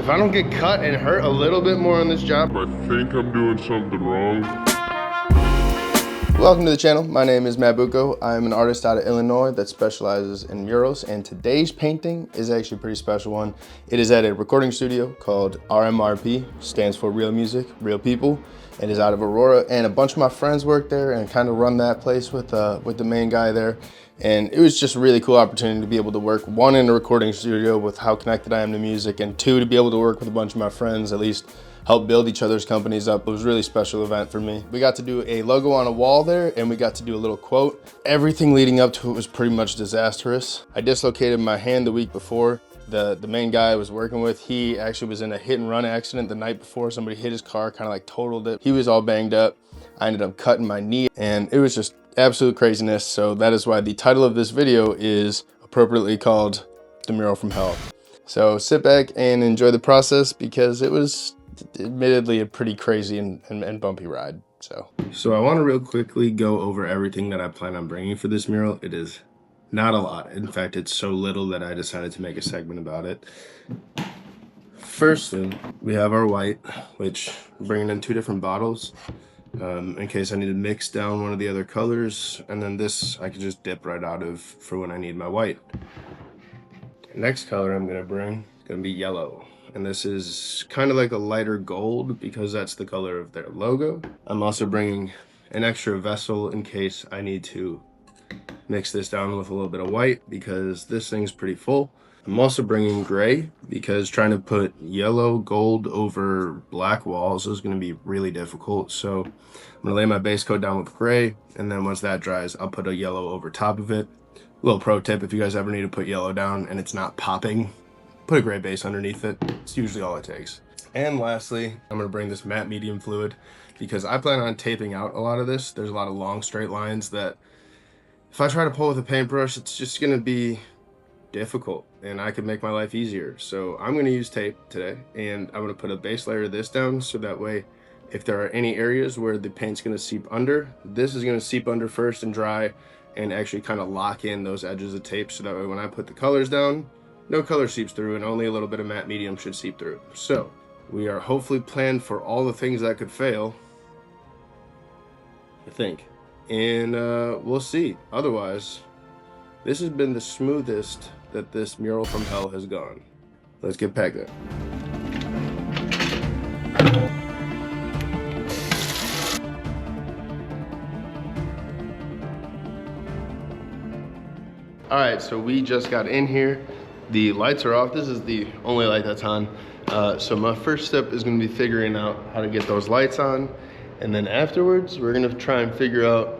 If I don't get cut and hurt a little bit more on this job, I think I'm doing something wrong. Welcome to the channel. My name is Matt Bucco. I'm an artist out of Illinois that specializes in murals, and today's painting is actually a pretty special one. It is at a recording studio called RMRP, stands for Real Music, Real People. It is out of Aurora, and a bunch of my friends work there and kind of run that place with the main guy there. And it was just a really cool opportunity to be able to work, one, in a recording studio with how connected I am to music, and two, to be able to work with a bunch of my friends, at least help build each other's companies up. It was a really special event for me. We got to do a logo on a wall there, and we got to do a little quote. Everything leading up to it was pretty much disastrous. I dislocated my hand the week before. The main guy I was working with, he actually was in a hit and run accident the night before. Somebody hit his car, kind of like totaled it. He was all banged up. I ended up cutting my knee, and it was just absolute craziness. So that is why the title of this video is appropriately called The Mural from Hell. So sit back and enjoy the process, because it was admittedly a pretty crazy and bumpy ride. So I want to real quickly go over everything that I plan on bringing for this mural. It is not a lot. In fact, it's so little that I decided to make a segment about it. First thing, we have our white, which I'm bringing in 2 different bottles in case I need to mix down one of the other colors. And then this I can just dip right out of for when I need my white. Next color I'm going to bring is going to be yellow. And this is kind of like a lighter gold because that's the color of their logo. I'm also bringing an extra vessel in case I need to mix this down with a little bit of white, because this thing's pretty full. I'm also bringing gray because trying to put yellow gold over black walls is going to be really difficult. So I'm going to lay my base coat down with gray, and then once that dries, I'll put a yellow over top of it. Little pro tip, if you guys ever need to put yellow down and it's not popping, put a gray base underneath it. It's usually all it takes. And lastly, I'm going to bring this matte medium fluid because I plan on taping out a lot of this. There's a lot of long straight lines that if I try to pull with a paintbrush, it's just going to be difficult, and I can make my life easier. So I'm going to use tape today, and I'm going to put a base layer of this down so that way if there are any areas where the paint's going to seep under, this is going to seep under first and dry and actually kind of lock in those edges of tape, so that way when I put the colors down, no color seeps through and only a little bit of matte medium should seep through. So we are hopefully planned for all the things that could fail, I think. And we'll see. Otherwise, this has been the smoothest that this mural from hell has gone. Let's get back there. All right, so we just got in here. The lights are off. This is the only light that's on. So my first step is going to be figuring out how to get those lights on. And then afterwards, we're going to try and figure out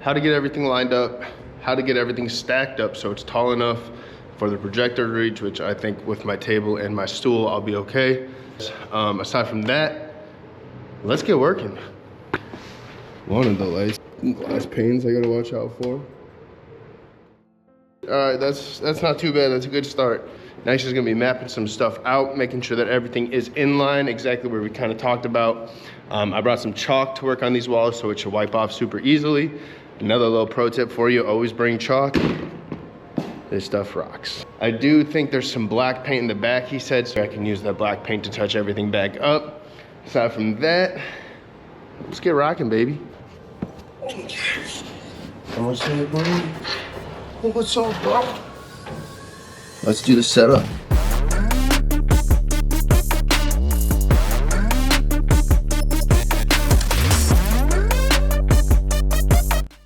how to get everything lined up, how to get everything stacked up so it's tall enough for the projector to reach, which I think with my table and my stool, I'll be okay. Aside from that, let's get working. One of the lights, glass panes I gotta watch out for. All right, that's not too bad. That's a good start. Next is gonna be mapping some stuff out, making sure that everything is in line, exactly where we kind of talked about. I brought some chalk to work on these walls so it should wipe off super easily. Another little pro tip for you, always bring chalk. This stuff rocks. I do think there's some black paint in the back, he said, so I can use that black paint to touch everything back up. Aside from that, let's get rocking, baby. What's up, bro? What's up, bro? Let's do the setup.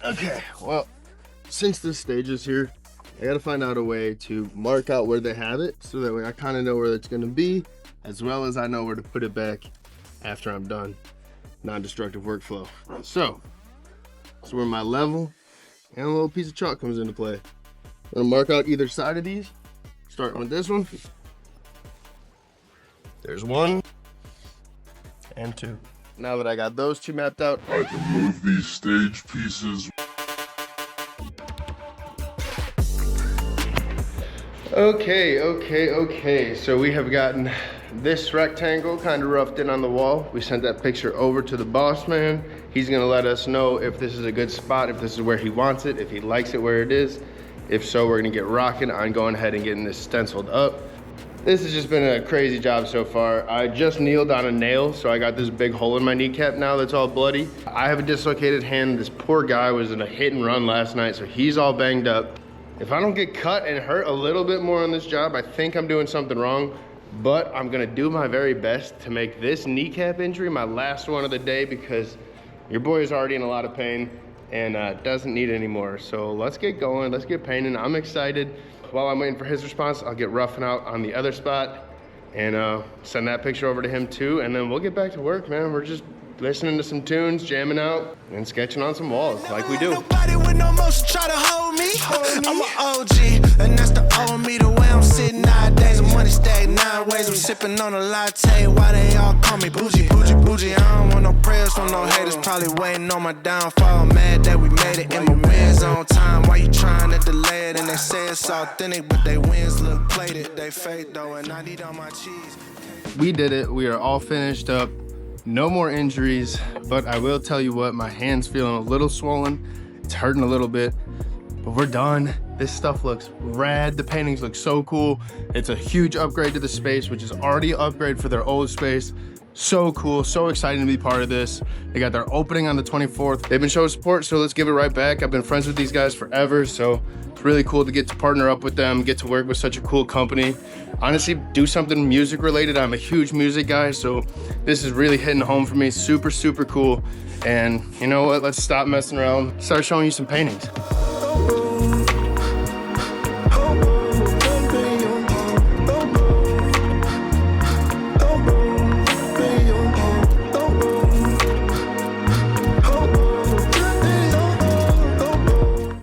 Okay, well, since this stage is here, I gotta find out a way to mark out where they have it, so that way I kind of know where it's gonna be, as well as I know where to put it back after I'm done. Non-destructive workflow. So that's where my level and a little piece of chalk comes into play. I'm gonna mark out either side of these, starting with this one. There's 1 and 2. Now that I got those 2 mapped out, I can move these stage pieces. Okay. So we have gotten this rectangle kind of roughed in on the wall. We sent that picture over to the boss man. He's gonna let us know if this is a good spot, if this is where he wants it, if he likes it where it is. If so, we're gonna get rocking on going ahead and getting this stenciled up. This has just been a crazy job so far. I just kneeled on a nail, so I got this big hole in my kneecap now that's all bloody. I have a dislocated hand. This poor guy was in a hit and run last night, so he's all banged up. If I don't get cut and hurt a little bit more on this job, I think I'm doing something wrong, but I'm gonna do my very best to make this kneecap injury my last one of the day, because your boy is already in a lot of pain and doesn't need any more. So let's get going, let's get painting. I'm excited. While I'm waiting for his response, I'll get roughing out on the other spot and send that picture over to him too, and then we'll get back to work, man. We're just listening to some tunes, jamming out, and sketching on some walls like we do. Nobody with no motion try to hold me. I'm an OG, and that's the old me. The way I'm sitting nowadays, the money stacked 9 ways. I'm sipping on a latte. Why they all call me bougie, bougie, bougie? I don't want no prayers from no haters. Probably waiting on my downfall. Mad that we made it in my wins on time. Why you trying to delay it? And they say it's authentic, but they wins look plated. They fake though, and I need all my cheese. We did it. We are all finished up. No more injuries, but I will tell you what, my hand's feeling a little swollen. It's hurting a little bit, but we're done. This stuff looks rad. The paintings look so cool. It's a huge upgrade to the space, which is already an upgrade for their old space. So cool, so exciting to be part of this. They got their opening on the 24th. They've been showing support, so let's give it right back. I've been friends with these guys forever, so it's really cool to get to partner up with them, get to work with such a cool company. Honestly, do something music related. I'm a huge music guy, so this is really hitting home for me. Super, super cool. And you know what? Let's stop messing around, start showing you some paintings.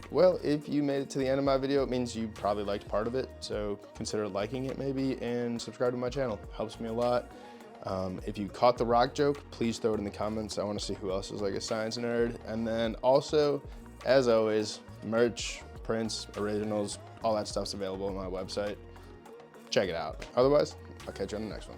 Well, if you made it to the end of my video, it means you probably liked part of it, so consider liking it maybe and subscribe to my channel. Helps me a lot. If you caught the rock joke, please throw it in the comments. I want to see who else is like a science nerd. And then also, as always, merch, prints, originals, all that stuff's available on my website. Check it out. Otherwise, I'll catch you on the next one.